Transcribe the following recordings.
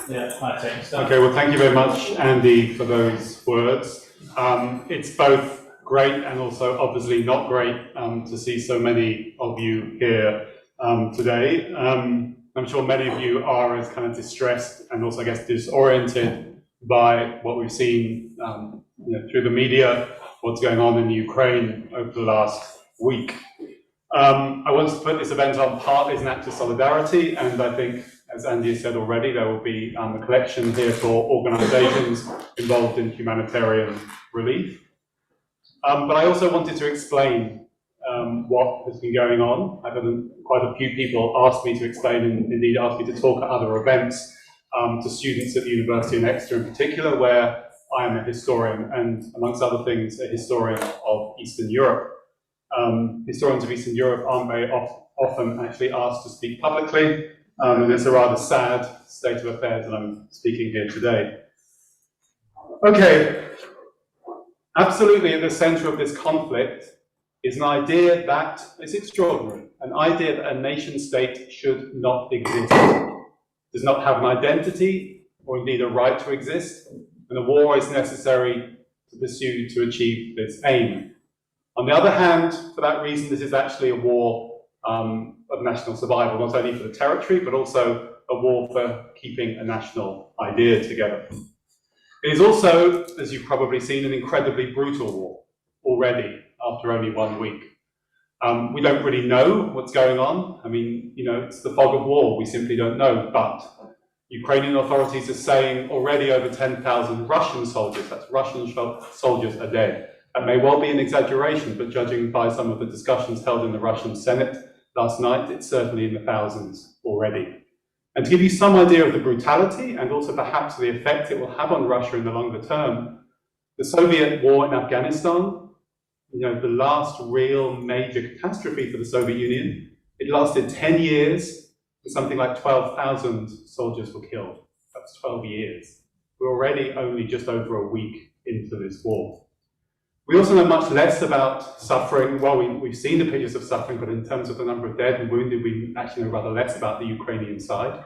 Yeah, I think so. Okay, well, thank you very much, Andy, for those words. It's both great and also obviously not great to see so many of you here today. I'm sure many of you are as kind of distressed and also, I guess, disoriented by what we've seen through the media, what's going on in Ukraine over the last week. I wanted to put this event on partly as an act of solidarity, and I think, as Andy has said already, there will be a collection here for organisations involved in humanitarian relief. But I also wanted to explain what has been going on. I've had quite a few people ask me to explain, and indeed ask me to talk at other events to students at the University in Exeter in particular, where I am a historian and, amongst other things, a historian of Eastern Europe. Historians of Eastern Europe aren't very often actually asked to speak publicly, and it's a rather sad state of affairs that I'm speaking here today. Okay, absolutely at the centre of this conflict is an idea that is extraordinary, an idea that a nation state should not exist, does not have an identity or indeed a right to exist, and a war is necessary to pursue to achieve this aim. On the other hand, for that reason, this is actually a war of national survival, not only for the territory, but also a war for keeping a national idea together. It is also, as you've probably seen, an incredibly brutal war already after only 1 week. We don't really know what's going on. I mean, it's the fog of war. We simply don't know. But Ukrainian authorities are saying already over 10,000 Russian soldiers, that's Russian soldiers, are dead. That may well be an exaggeration, but judging by some of the discussions held in the Russian Senate last night, it's certainly in the thousands already. And to give you some idea of the brutality and also perhaps the effect it will have on Russia in the longer term, the Soviet war in Afghanistan, the last real major catastrophe for the Soviet Union, it lasted 10 years and something like 12,000 soldiers were killed. That's 12 years. We're already only just over a week into this war. We also know much less about suffering. Well, we've seen the pictures of suffering, but in terms of the number of dead and wounded, we actually know rather less about the Ukrainian side.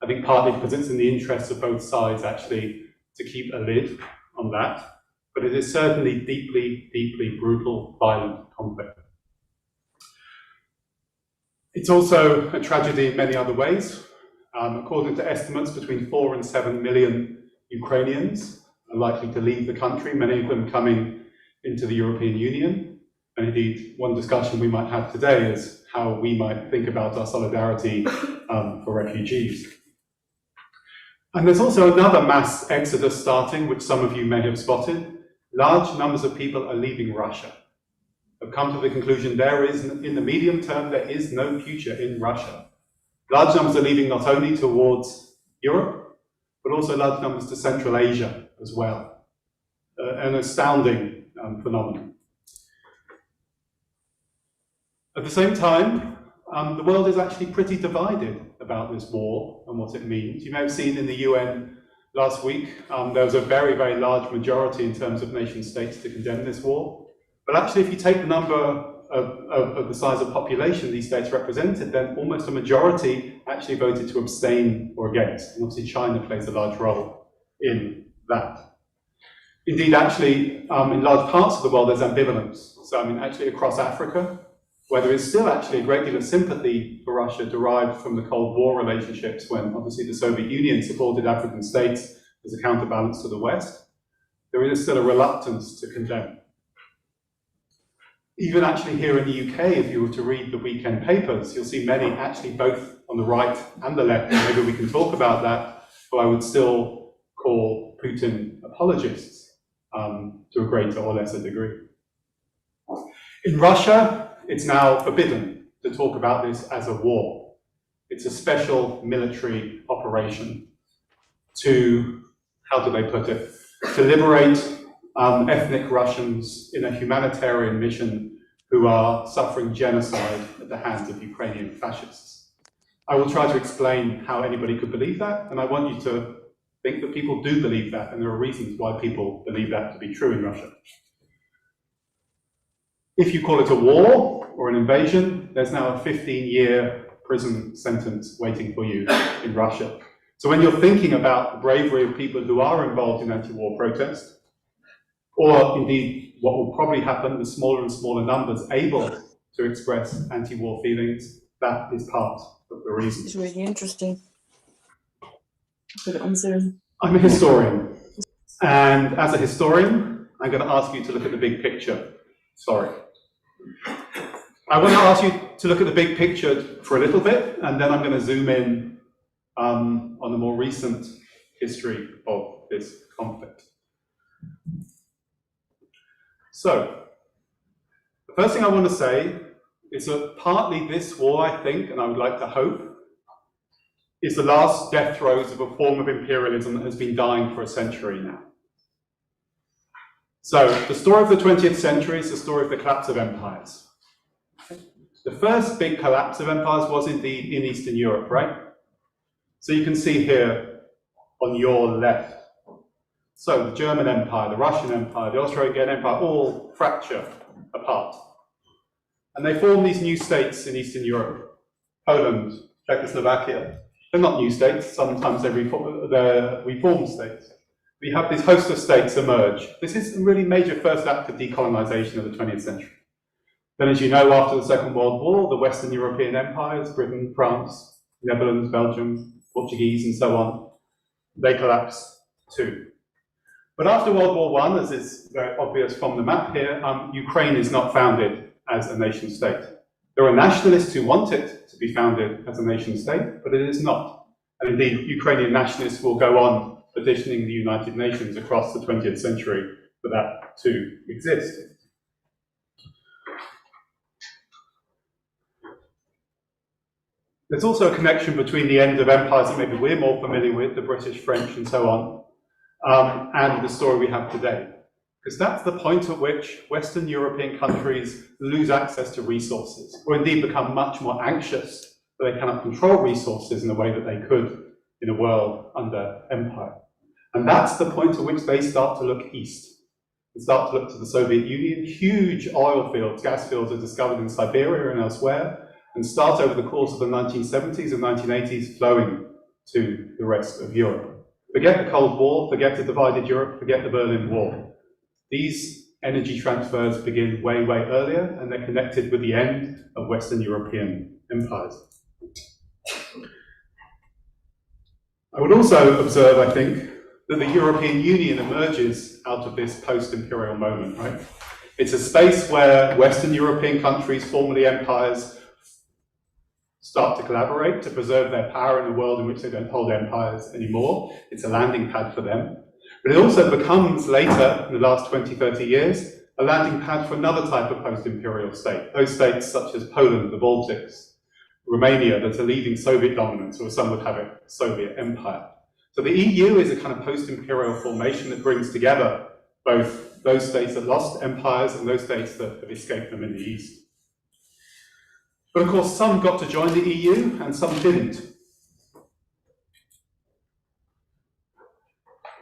I think partly because it's in the interests of both sides actually to keep a lid on that. But it is certainly deeply, deeply brutal, violent conflict. It's also a tragedy in many other ways. According to estimates, between 4 and 7 million Ukrainians are likely to leave the country, many of them coming into the European Union. And indeed, one discussion we might have today is how we might think about our solidarity for refugees. And there's also another mass exodus starting, which some of you may have spotted. Large numbers of people are leaving Russia. Have come to the conclusion there is, in the medium term, there is no future in Russia. Large numbers are leaving not only towards Europe, but also large numbers to Central Asia as well. An astounding phenomenon. At the same time, the world is actually pretty divided about this war and what it means. You may have seen in the UN last week, there was a very, very large majority in terms of nation states to condemn this war. But actually, if you take the number of the size of population these states represented, then almost a majority actually voted to abstain or against. And obviously, China plays a large role in that. Indeed, actually, in large parts of the world, there's ambivalence. So, I mean, actually across Africa, where there is still actually a great deal of sympathy for Russia derived from the Cold War relationships when obviously the Soviet Union supported African states as a counterbalance to the West, there is still a reluctance to condemn. Even actually here in the UK, if you were to read the weekend papers, you'll see many actually both on the right and the left, and maybe we can talk about that, who I would still call Putin apologists. To a greater or lesser degree. In Russia, it's now forbidden to talk about this as a war. It's a special military operation to, how do they put it, to liberate ethnic Russians in a humanitarian mission who are suffering genocide at the hands of Ukrainian fascists. I will try to explain how anybody could believe that, and I want you to think that people do believe that, and there are reasons why people believe that to be true in Russia. If you call it a war or an invasion, there's now a 15-year prison sentence waiting for you in Russia. So when you're thinking about the bravery of people who are involved in anti-war protest, or indeed what will probably happen, the smaller and smaller numbers able to express anti-war feelings, that is part of the reason. It's really interesting. Put it on Zoom. I'm a historian, and as a historian, I'm going to ask you to look at the big picture. Sorry. I want to ask you to look at the big picture for a little bit, and then I'm going to zoom in on the more recent history of this conflict. So, the first thing I want to say is that partly this war, I think, and I would like to hope, is the last death throes of a form of imperialism that has been dying for a century now. So, the story of the 20th century is the story of the collapse of empires. The first big collapse of empires was indeed in Eastern Europe, right? So you can see here on your left. So the German Empire, the Russian Empire, the Austro-Hungarian Empire all fracture apart. And they form these new states in Eastern Europe. Poland, Czechoslovakia. They're not new states, sometimes they're reformed states. We have this host of states emerge. This is a really major first act of decolonization of the 20th century. Then, as you know, after the Second World War, the Western European empires, Britain, France, Netherlands, Belgium, Portuguese, and so on, they collapse too. But after World War I, as is very obvious from the map here, Ukraine is not founded as a nation state. There are nationalists who want it to be founded as a nation state, but it is not. And indeed, Ukrainian nationalists will go on petitioning the United Nations across the 20th century for that to exist. There's also a connection between the end of empires that maybe we're more familiar with, the British, French, and so on, and the story we have today. Because that's the point at which Western European countries lose access to resources, or indeed become much more anxious that they cannot control resources in the way that they could in a world under empire. And that's the point at which they start to look east. They start to look to the Soviet Union. Huge oil fields, gas fields are discovered in Siberia and elsewhere, and start over the course of the 1970s and 1980s flowing to the rest of Europe. Forget the Cold War, forget a divided Europe, forget the Berlin Wall. These energy transfers begin way, way earlier, and they're connected with the end of Western European empires. I would also observe, I think, that the European Union emerges out of this post-imperial moment, right? It's a space where Western European countries, formerly empires, start to collaborate to preserve their power in a world in which they don't hold empires anymore. It's a landing pad for them. But it also becomes later, in the last 20, 30 years, a landing pad for another type of post-imperial state. Those states such as Poland, the Baltics, Romania, that are leaving Soviet dominance, or some would have it, Soviet empire. So the EU is a kind of post-imperial formation that brings together both those states that lost empires and those states that have escaped them in the East. But of course, some got to join the EU and some didn't.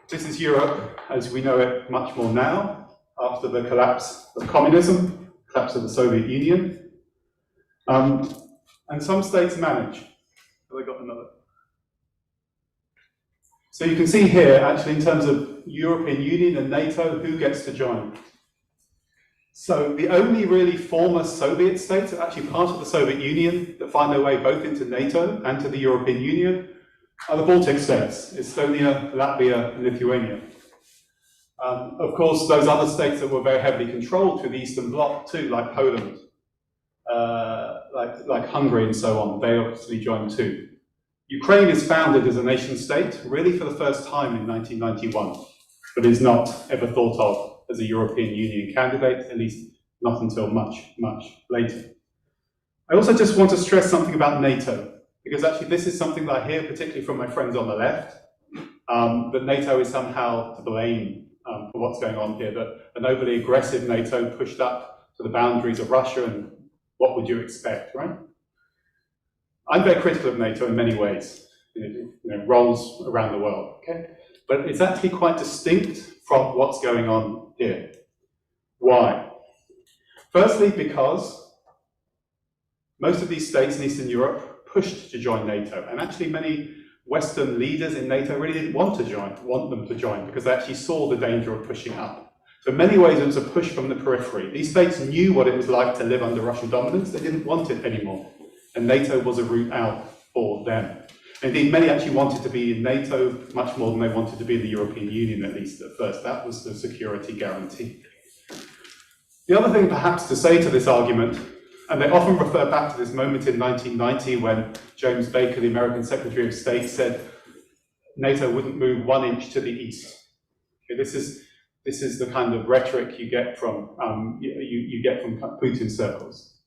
This is Europe as we know it much more now, after the collapse of communism, collapse of the Soviet Union. And some states manage. Have I got another? So you can see here, actually, in terms of European Union and NATO, who gets to join. So the only really former Soviet states are actually part of the Soviet Union that find their way both into NATO and to the European Union are the Baltic states, Estonia, Latvia, and Lithuania. Of course, those other states that were very heavily controlled through the Eastern Bloc too, like Poland, like Hungary and so on, they obviously joined too. Ukraine is founded as a nation state, really for the first time in 1991, but is not ever thought of as a European Union candidate, at least not until much, much later. I also just want to stress something about NATO, because actually this is something that I hear particularly from my friends on the left, that NATO is somehow to blame for what's going on here, that an overly aggressive NATO pushed up to the boundaries of Russia, and what would you expect, right? I'm very critical of NATO in many ways, roles around the world, okay? But it's actually quite distinct from what's going on here. Why? Firstly, because most of these states in Eastern Europe pushed to join NATO, and actually many Western leaders in NATO really didn't want them to join, because they actually saw the danger of pushing up. So in many ways, it was a push from the periphery. These states knew what it was like to live under Russian dominance. They didn't want it anymore. And NATO was a route out for them. Indeed, many actually wanted to be in NATO much more than they wanted to be in the European Union, at least at first. That was the security guarantee. The other thing perhaps to say to this argument, and they often refer back to this moment in 1990 when James Baker, the American Secretary of State, said NATO wouldn't move 1 inch to the east. Okay, this is the kind of rhetoric you get from Putin circles.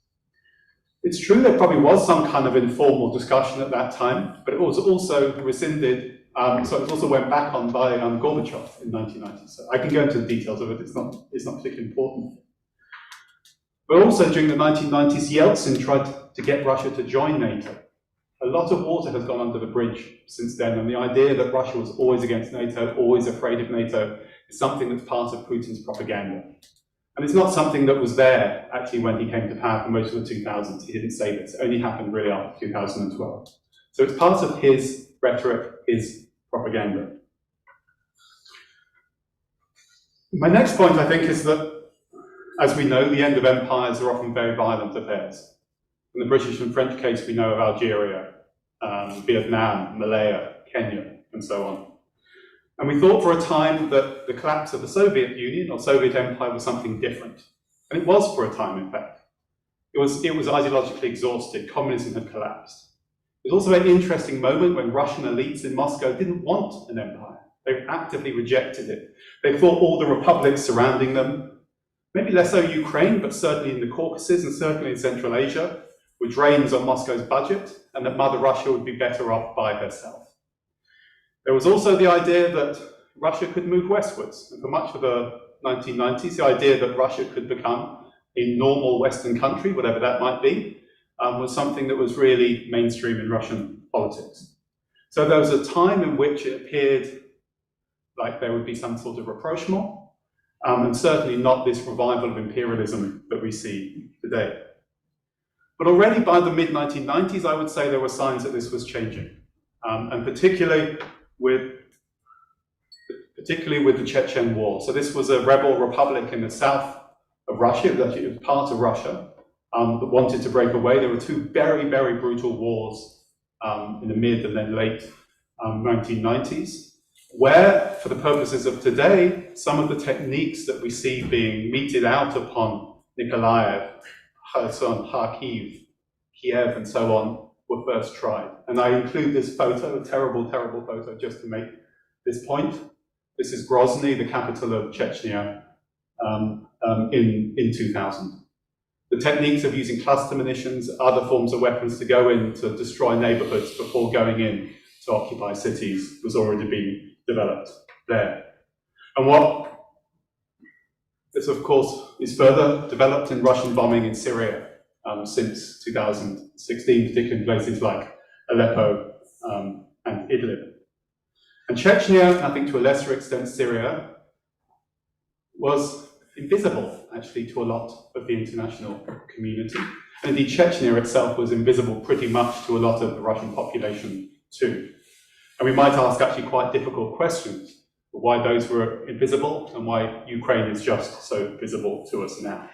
It's true there probably was some kind of informal discussion at that time, but it was also rescinded. So it also went back on by Gorbachev in 1990. So I can go into the details of it. It's not particularly important. But also during the 1990s, Yeltsin tried to get Russia to join NATO. A lot of water has gone under the bridge since then, and the idea that Russia was always against NATO, always afraid of NATO, is something that's part of Putin's propaganda. And it's not something that was there, actually, when he came to power for most of the 2000s. He didn't say this. It only happened really after 2012. So it's part of his rhetoric, his propaganda. My next point, I think, is that, as we know, the end of empires are often very violent affairs. In the British and French case, we know of Algeria, Vietnam, Malaya, Kenya, and so on. And we thought for a time that the collapse of the Soviet Union or Soviet Empire was something different. And it was for a time, in fact. It was ideologically exhausted. Communism had collapsed. It was also an interesting moment when Russian elites in Moscow didn't want an empire. They actively rejected it. They thought all the republics surrounding them, maybe less so Ukraine, but certainly in the Caucasus and certainly in Central Asia, were drains on Moscow's budget, and that Mother Russia would be better off by herself. There was also the idea that Russia could move westwards. And for much of the 1990s, the idea that Russia could become a normal Western country, whatever that might be, was something that was really mainstream in Russian politics. So there was a time in which it appeared like there would be some sort of rapprochement, and certainly not this revival of imperialism that we see today. But already by the mid-1990s, I would say there were signs that this was changing, and particularly with the Chechen War. So this was a rebel republic in the south of Russia. It was part of Russia that wanted to break away. There were two very, very brutal wars in the mid and then late 1990s, where, for the purposes of today, some of the techniques that we see being meted out upon Nikolaev, Kherson, Kharkiv, Kiev, and so on, were first tried. And I include this photo, a terrible, terrible photo, just to make this point. This is Grozny, the capital of Chechnya, in 2000. The techniques of using cluster munitions, other forms of weapons to go in to destroy neighborhoods before going in to occupy cities was already being developed there. And what this, of course, is further developed in Russian bombing in Syria since 2016, particularly in places like Aleppo and Idlib. And Chechnya, I think to a lesser extent Syria, was invisible, actually, to a lot of the international community. And indeed, Chechnya itself was invisible pretty much to a lot of the Russian population, too. And we might ask actually quite difficult questions, why those were invisible and why Ukraine is just so visible to us now.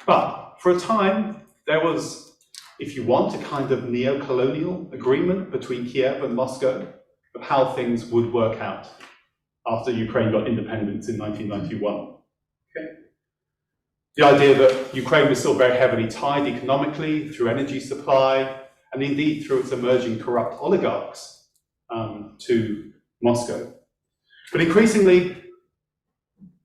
But for a time, there was, if you want, a kind of neo-colonial agreement between Kiev and Moscow of how things would work out after Ukraine got independence in 1991. Okay? The idea that Ukraine was still very heavily tied economically through energy supply, and indeed through its emerging corrupt oligarchs to Moscow. But increasingly,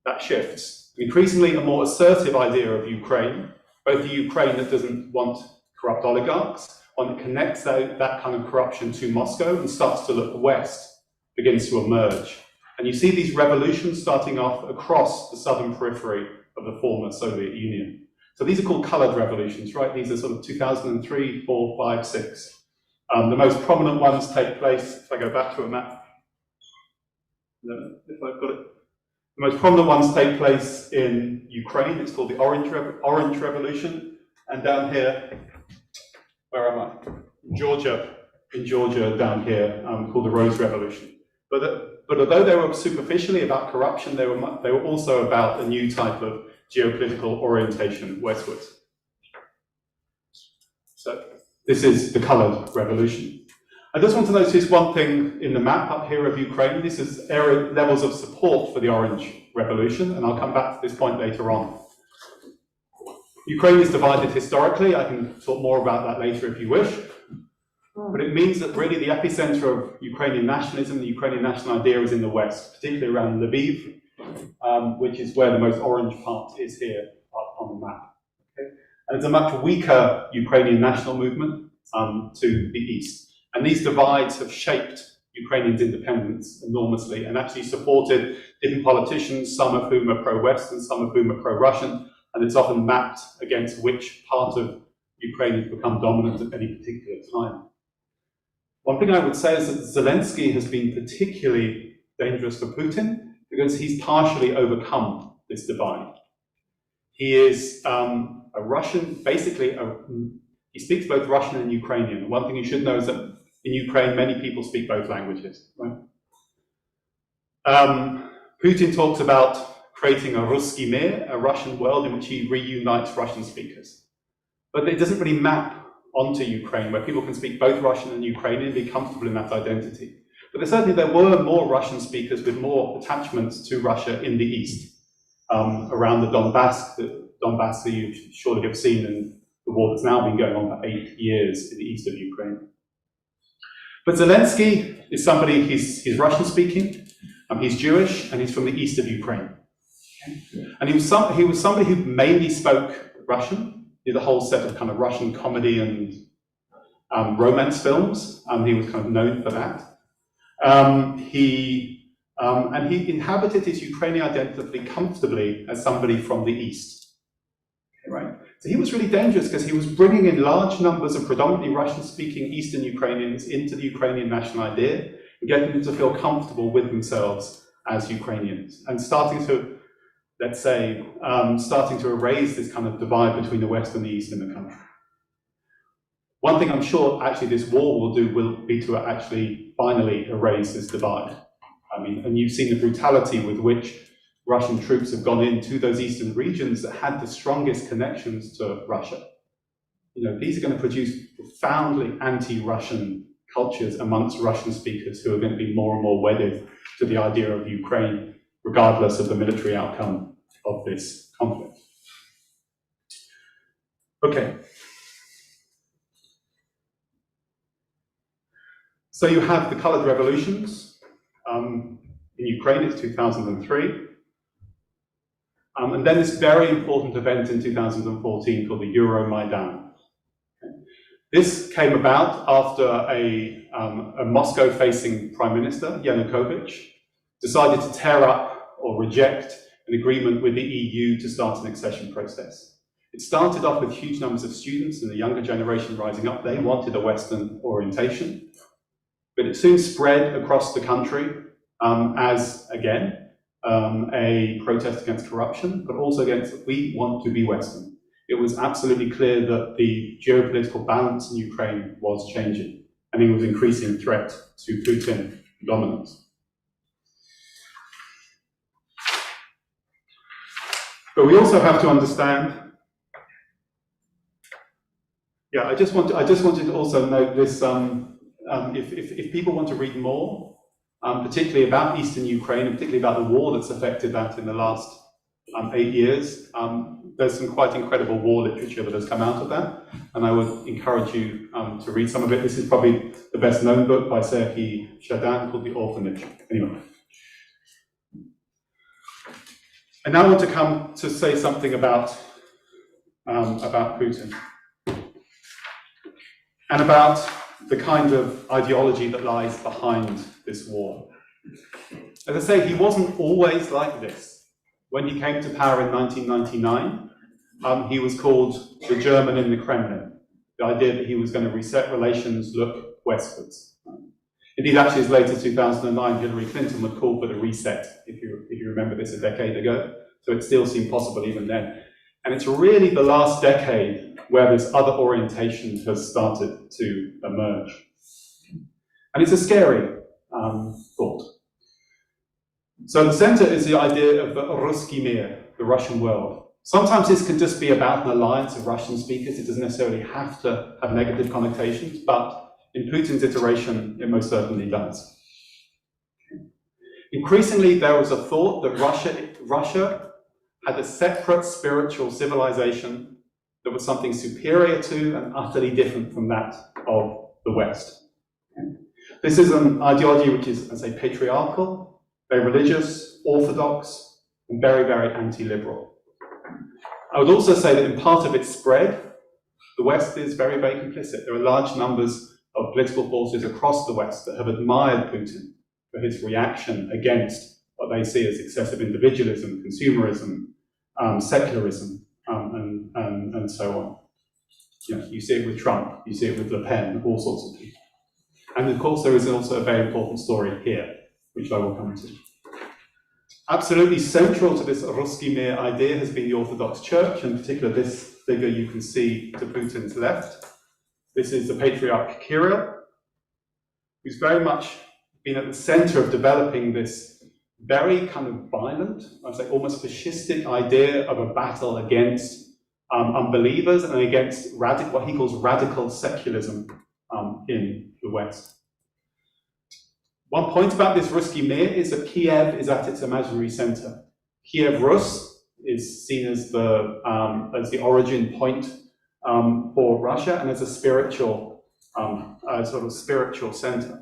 that shifts. Increasingly, a more assertive idea of Ukraine, both the Ukraine that doesn't want corrupt oligarchs, one that connects that kind of corruption to Moscow and starts to look west, begins to emerge. And you see these revolutions starting off across the southern periphery of the former Soviet Union. So these are called colored revolutions, right? These are sort of 2003, 4, 5, 6. The most prominent ones take place, if I go back to a map, if I've got it. The most prominent ones take place in Ukraine. It's called the Orange Revolution. And down here, where am I? in Georgia down here, called the Rose Revolution. But although they were superficially about corruption, they were also about a new type of geopolitical orientation westwards. So this is the colored revolution. I just want to notice one thing in the map up here of Ukraine. This is area levels of support for the Orange Revolution, and I'll come back to this point later on. Ukraine is divided historically. I can talk more about that later if you wish. But it means that really the epicenter of Ukrainian nationalism, the Ukrainian national idea, is in the west, particularly around Lviv, which is where the most orange part is here up on the map. Okay? And it's a much weaker Ukrainian national movement to the east. And these divides have shaped Ukrainians' independence enormously and actually supported different politicians, some of whom are pro-Western, some of whom are pro-Russian, and it's often mapped against which part of Ukraine has become dominant at any particular time. One thing I would say is that Zelensky has been particularly dangerous for Putin because he's partially overcome this divide. He is a Russian, basically, he speaks both Russian and Ukrainian. One thing you should know is that in Ukraine, many people speak both languages. Right? Putin talks about creating a Ruski Mir, a Russian world in which he reunites Russian speakers. But it doesn't really map onto Ukraine, where people can speak both Russian and Ukrainian and be comfortable in that identity. But certainly there were more Russian speakers with more attachments to Russia in the east, around the Donbass that you surely have seen in the war that's now been going on for 8 years in the east of Ukraine. But Zelensky is somebody, he's Russian speaking, he's Jewish, and he's from the east of Ukraine. Okay? And he was somebody who mainly spoke Russian. Did a whole set of kind of Russian comedy and romance films. He was kind of known for that. He inhabited his Ukrainian identity comfortably as somebody from the East. Okay, right? So he was really dangerous because he was bringing in large numbers of predominantly Russian-speaking Eastern Ukrainians into the Ukrainian national idea and getting them to feel comfortable with themselves as Ukrainians and starting to, let's say, starting to erase this kind of divide between the West and the East in the country. One thing I'm sure actually this war will do will be to actually finally erase this divide. I mean, and you've seen the brutality with which Russian troops have gone into those eastern regions that had the strongest connections to Russia. You know, these are going to produce profoundly anti-Russian cultures amongst Russian speakers who are going to be more and more wedded to the idea of Ukraine, regardless of the military outcome of this conflict. Okay. So you have the colored revolutions. In Ukraine, it's 2003. And then this very important event in 2014 called the Euromaidan. Okay. This came about after a Moscow-facing Prime Minister, Yanukovych, decided to tear up or reject an agreement with the EU to start an accession process. It started off with huge numbers of students and the younger generation rising up. They wanted a Western orientation, but it soon spread across the country as, again, a protest against corruption, but also against, we want to be Western. It was absolutely clear that the geopolitical balance in Ukraine was changing, and it was an increasing threat to Putin dominance. But we also have to understand, yeah, I just wanted to also note this, if people want to read more, particularly about Eastern Ukraine, and particularly about the war that's affected that in the last 8 years, there's some quite incredible war literature that has come out of that, and I would encourage you to read some of it. This is probably the best known book by Serhiy Shadan called The Orphanage. Anyway. And now I want to come to say something about Putin and about the kind of ideology that lies behind this war. As I say, he wasn't always like this. When he came to power in 1999, he was called the German in the Kremlin, the idea that he was going to reset relations, look westwards. Indeed, actually, as late as 2009, Hillary Clinton would call for the reset, if you remember this a decade ago. So it still seemed possible even then. And it's really the last decade where this other orientation has started to emerge. And it's a scary thought. So the center is the idea of the Ruski Mir, the Russian world. Sometimes this can just be about an alliance of Russian speakers. It doesn't necessarily have to have negative connotations, but in Putin's iteration, it most certainly does. Increasingly, there was a thought that Russia had a separate spiritual civilization that was something superior to and utterly different from that of the West. This is an ideology which is, I say, patriarchal, very religious, orthodox, and very, very anti-liberal. I would also say that in part of its spread, the West is very, very complicit. There are large numbers of political forces across the West that have admired Putin for his reaction against what they see as excessive individualism, consumerism, secularism, and so on. You know, you see it with Trump, you see it with Le Pen, all sorts of people. And of course, there is also a very important story here, which I will come to. Absolutely central to this Ruski Mir idea has been the Orthodox Church, in particular this figure you can see to Putin's left. This is the Patriarch Kirill, who's very much been at the center of developing this very kind of violent, I'd say almost fascistic idea of a battle against unbelievers and against what he calls radical secularism in the West. One point about this Ruski Mir is that Kiev is at its imaginary center. Kiev Rus is seen as the origin point for Russia and as a spiritual, sort of spiritual center.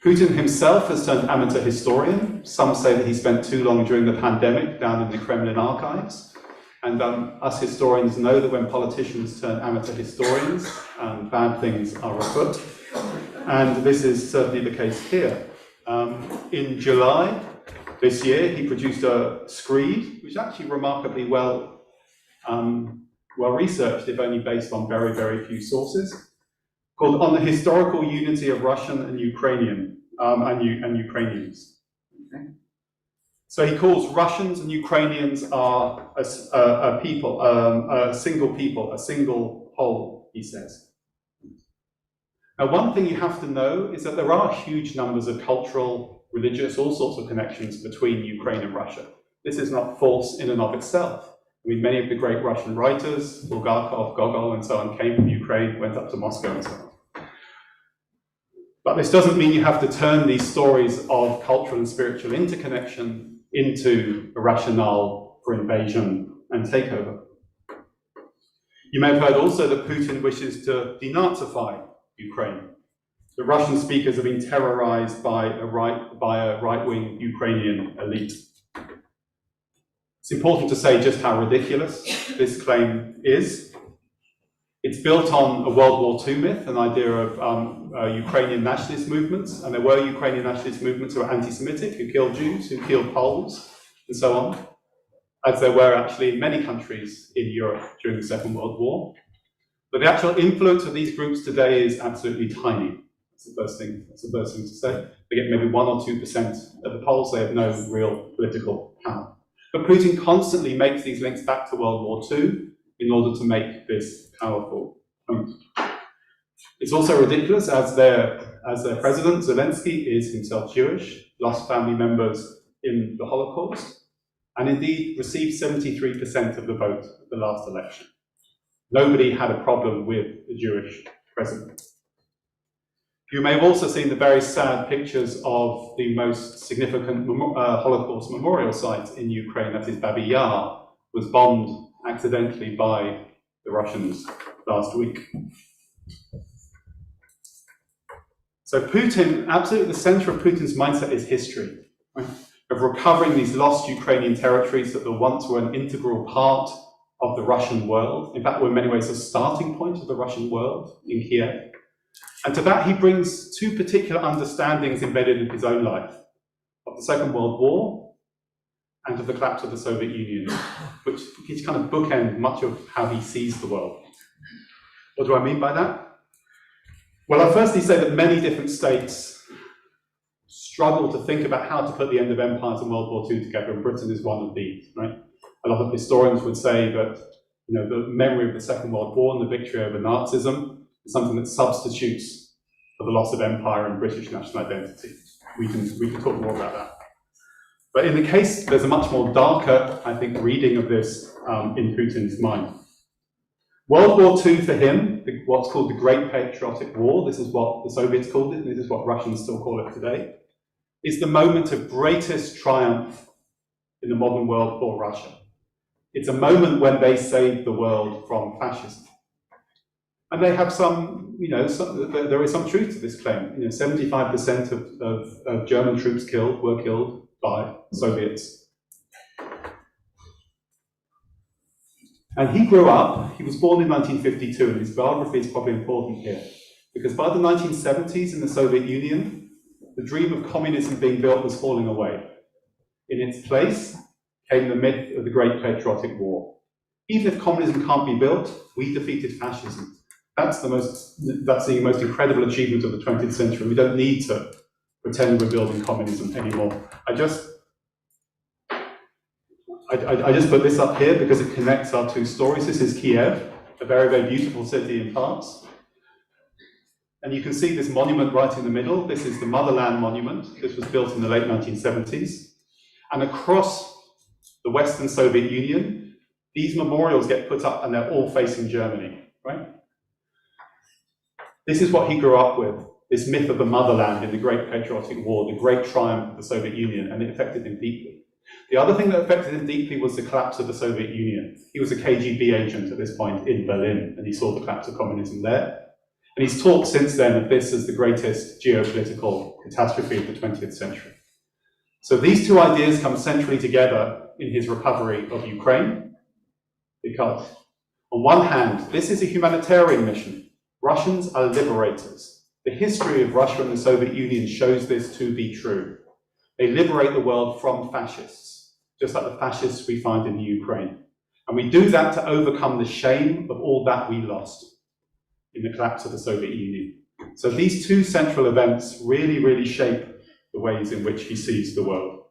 Putin himself has turned amateur historian. Some say that he spent too long during the pandemic down in the Kremlin archives. And us historians know that when politicians turn amateur historians, bad things are afoot. And this is certainly the case here. In July this year, he produced a screed, which is actually remarkably well researched, if only based on very, very few sources, called On the Historical Unity of Russian and Ukrainian and Ukrainians. Okay. So he calls Russians and Ukrainians are a people, a single people, a single whole, he says. Now, one thing you have to know is that there are huge numbers of cultural, religious, all sorts of connections between Ukraine and Russia. This is not false in and of itself. I mean, many of the great Russian writers, Bulgakov, Gogol, and so on, came from Ukraine, went up to Moscow, and so on. But this doesn't mean you have to turn these stories of cultural and spiritual interconnection into a rationale for invasion and takeover. You may have heard also that Putin wishes to denazify Ukraine. The Russian speakers have been terrorized by a right-wing Ukrainian elite. It's important to say just how ridiculous this claim is. It's built on a World War II myth, an idea of Ukrainian nationalist movements, and there were Ukrainian nationalist movements who were anti-Semitic, who killed Jews, who killed Poles, and so on, as there were actually in many countries in Europe during the Second World War. But the actual influence of these groups today is absolutely tiny. That's the first thing to say. They get maybe 1 or 2% of the polls. They have no real political power. But Putin constantly makes these links back to World War II in order to make this powerful point. It's also ridiculous, as their president, Zelensky, is himself Jewish, lost family members in the Holocaust, and indeed received 73% of the vote at the last election. Nobody had a problem with the Jewish president. You may have also seen the very sad pictures of the most significant Holocaust memorial site in Ukraine, that is Babi Yar, was bombed accidentally by the Russians last week. So Putin, absolutely the center of Putin's mindset is history, right? Of recovering these lost Ukrainian territories that once were an integral part of the Russian world. In fact, were in many ways a starting point of the Russian world in Kiev. And to that he brings two particular understandings embedded in his own life, of the Second World War and of the collapse of the Soviet Union, which kind of bookend much of how he sees the world. What do I mean by that? Well, I'll firstly say that many different states struggle to think about how to put the end of empires and World War II together, and Britain is one of these, right? A lot of historians would say that, you know, the memory of the Second World War and the victory over Nazism is something that substitutes for the loss of empire and British national identity. We can talk more about that. But in the case, there's a much more darker, I think, reading of this in Putin's mind. World War II for him, what's called the Great Patriotic War, this is what the Soviets called it, and this is what Russians still call it today, is the moment of greatest triumph in the modern world for Russia. It's a moment when they saved the world from fascism. And they have some, you know, there is some truth to this claim. You know, 75% of German troops were killed by Soviets. And he grew up, he was born in 1952, and his biography is probably important here, because by the 1970s in the Soviet Union, the dream of communism being built was falling away. In its place came the myth of the Great Patriotic War. Even if communism can't be built, we defeated fascism. That's the most incredible achievement of the 20th century. We don't need to pretend we're building communism anymore. I just put this up here because it connects our two stories. This is Kiev, a very, very beautiful city in parts. And you can see this monument right in the middle. This is the Motherland Monument. This was built in the late 1970s. And across the Western Soviet Union, these memorials get put up and they're all facing Germany, right? This is what he grew up with, this myth of the motherland in the Great Patriotic War, the great triumph of the Soviet Union, and it affected him deeply. The other thing that affected him deeply was the collapse of the Soviet Union. He was a KGB agent at this point in Berlin, and he saw the collapse of communism there. And he's talked since then of this as the greatest geopolitical catastrophe of the 20th century. So these two ideas come centrally together in his recovery of Ukraine, because on one hand, this is a humanitarian mission. Russians are liberators. The history of Russia and the Soviet Union shows this to be true. They liberate the world from fascists, just like the fascists we find in the Ukraine. And we do that to overcome the shame of all that we lost in the collapse of the Soviet Union. So these two central events really, really shape the ways in which he sees the world.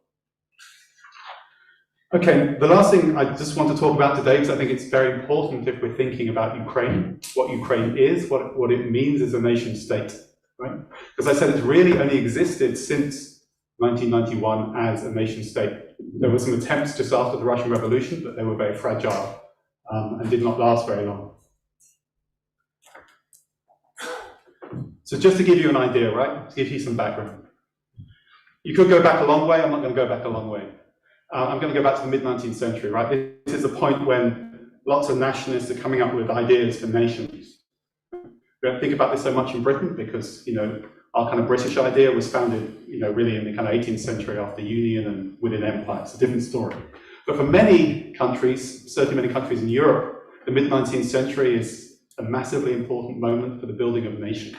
Okay, the last thing I just want to talk about today, because I think it's very important if we're thinking about Ukraine, what Ukraine is, what it means as a nation state, right? Because I said it's really only existed since 1991 as a nation state. There were some attempts just after the Russian Revolution, but they were very fragile and did not last very long. So just to give you an idea, right, to give you some background. You could go back a long way. I'm not going to go back a long way. I'm going to go back to the mid-19th century, right? This is a point when lots of nationalists are coming up with ideas for nations. We don't think about this so much in Britain because, you know, our kind of British idea was founded, you know, really in the kind of 18th century after Union and within empire. It's a different story. But for many countries, certainly many countries in Europe, the mid-19th century is a massively important moment for the building of a nation.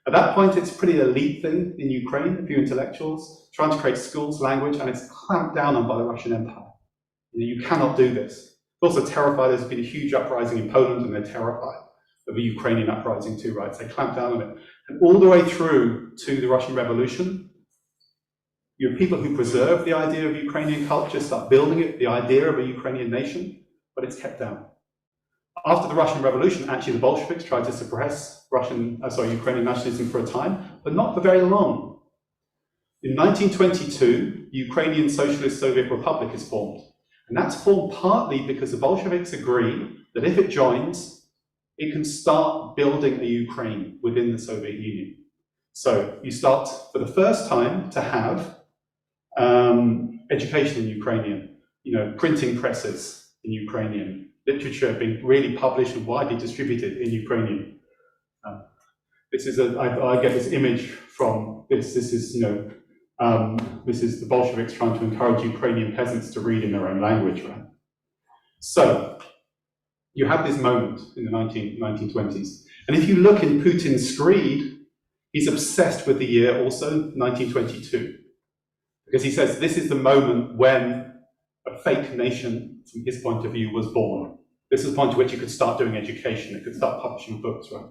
At that point, it's a pretty elite thing in Ukraine, a few intellectuals, trying to create schools, language, and it's clamped down on by the Russian Empire. You cannot do this. They're also terrified. There's been a huge uprising in Poland, and they're terrified of a Ukrainian uprising too, right? So they clamp down on it. And all the way through to the Russian Revolution, you have people who preserve the idea of Ukrainian culture, start building it, the idea of a Ukrainian nation, but it's kept down. After the Russian Revolution, actually the Bolsheviks tried to suppress Ukrainian nationalism for a time, but not for very long. In 1922, the Ukrainian Socialist Soviet Republic is formed. And that's formed partly because the Bolsheviks agree that if it joins, it can start building a Ukraine within the Soviet Union. So you start, for the first time, to have education in Ukrainian, you know, printing presses in Ukrainian, literature being really published and widely distributed in Ukrainian. This is I get this image from this. This is, you know, this is the Bolsheviks trying to encourage Ukrainian peasants to read in their own language, right? So you have this moment in the 1920s. And if you look in Putin's screed, he's obsessed with the year also 1922. Because he says this is the moment when a fake nation, from his point of view, was born. This is the point at which you could start doing education, it could start publishing books, right?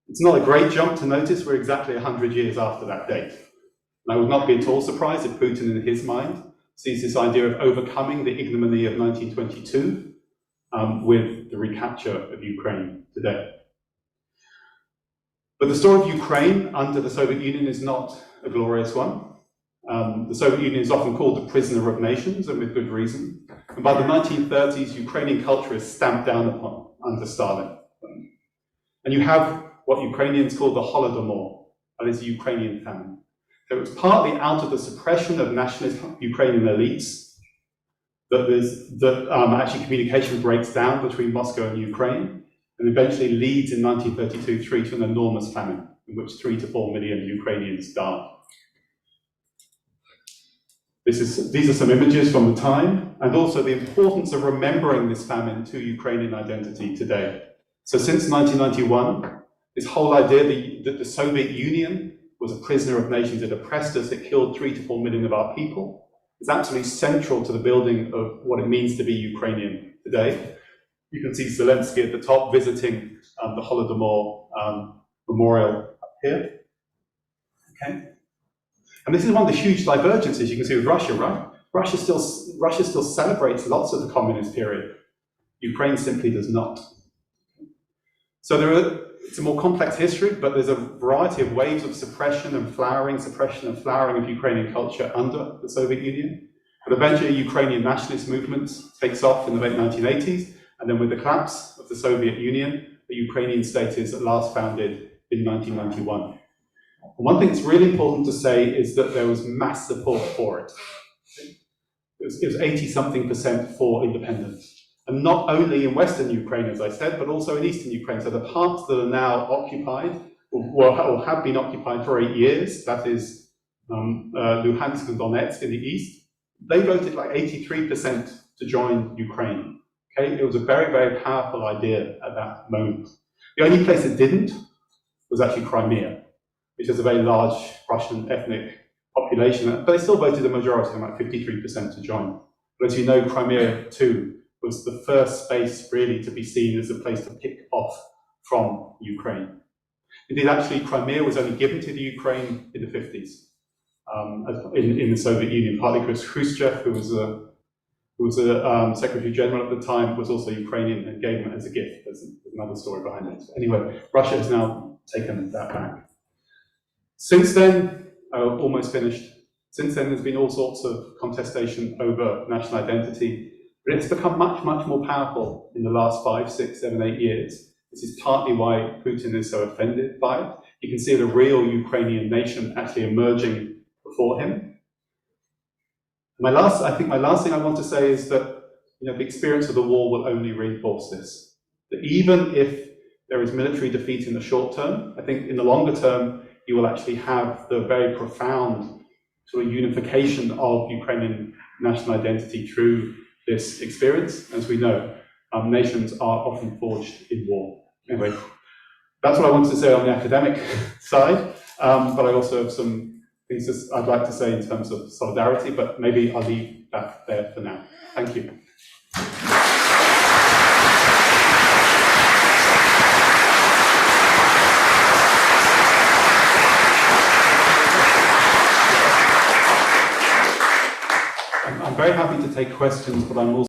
It's not a great jump to notice we're exactly 100 years after that date. And I would not be at all surprised if Putin, in his mind, sees this idea of overcoming the ignominy of 1922 with the recapture of Ukraine today. But the story of Ukraine under the Soviet Union is not a glorious one. The Soviet Union is often called the prisoner of nations, and with good reason. And by the 1930s, Ukrainian culture is stamped down upon under Stalin. And you have what Ukrainians call the Holodomor, that is the Ukrainian famine. So it was partly out of the suppression of nationalist Ukrainian elites that actually communication breaks down between Moscow and Ukraine, and eventually leads in 1932-3 to an enormous famine, in which 3 to 4 million Ukrainians died. These are some images from the time, and also the importance of remembering this famine to Ukrainian identity today. So since 1991, this whole idea that the Soviet Union was a prisoner of nations, it oppressed us, it killed 3 to 4 million of our people, is absolutely central to the building of what it means to be Ukrainian today. You can see Zelensky at the top visiting the Holodomor memorial up here. Okay. And this is one of the huge divergences you can see with Russia, right? Russia still celebrates lots of the communist period. Ukraine simply does not. So it's a more complex history, but there's a variety of waves of suppression and flowering of Ukrainian culture under the Soviet Union. But eventually, Ukrainian nationalist movements takes off in the late 1980s, and then with the collapse of the Soviet Union, the Ukrainian state is at last founded in 1991. And one thing that's really important to say is that there was mass support for it. It was 80-something% for independence. And not only in Western Ukraine, as I said, but also in Eastern Ukraine. So the parts that are now occupied, or have been occupied for 8 years, that is Luhansk and Donetsk in the east, they voted like 83% to join Ukraine. Okay? It was a very, very powerful idea at that moment. The only place it didn't was actually Crimea, which is a very large Russian ethnic population, but they still voted a majority, like 53% to join. But as you know, Crimea too was the first space really to be seen as a place to pick off from Ukraine. Indeed, actually, Crimea was only given to the Ukraine in the 50s, in the Soviet Union, partly because Khrushchev, who was a Secretary General at the time, was also Ukrainian and gave them as a gift. There's another story behind it. Anyway, Russia has now taken that back. Since then, almost finished. Since then, there's been all sorts of contestation over national identity, but it's become much, much more powerful in the last 5, 6, 7, 8 years. This is partly why Putin is so offended by it. You can see the real Ukrainian nation actually emerging before him. My last thing I want to say is that the experience of the war will only reinforce this. That even if there is military defeat in the short term, I think in the longer term, you will actually have the very profound sort of unification of Ukrainian national identity through this experience. As we know, nations are often forged in war. Anyway, that's what I wanted to say on the academic side, but I also have some things I'd like to say in terms of solidarity, but maybe I'll leave that there for now. Thank you. I'm very happy to take questions, but I'm also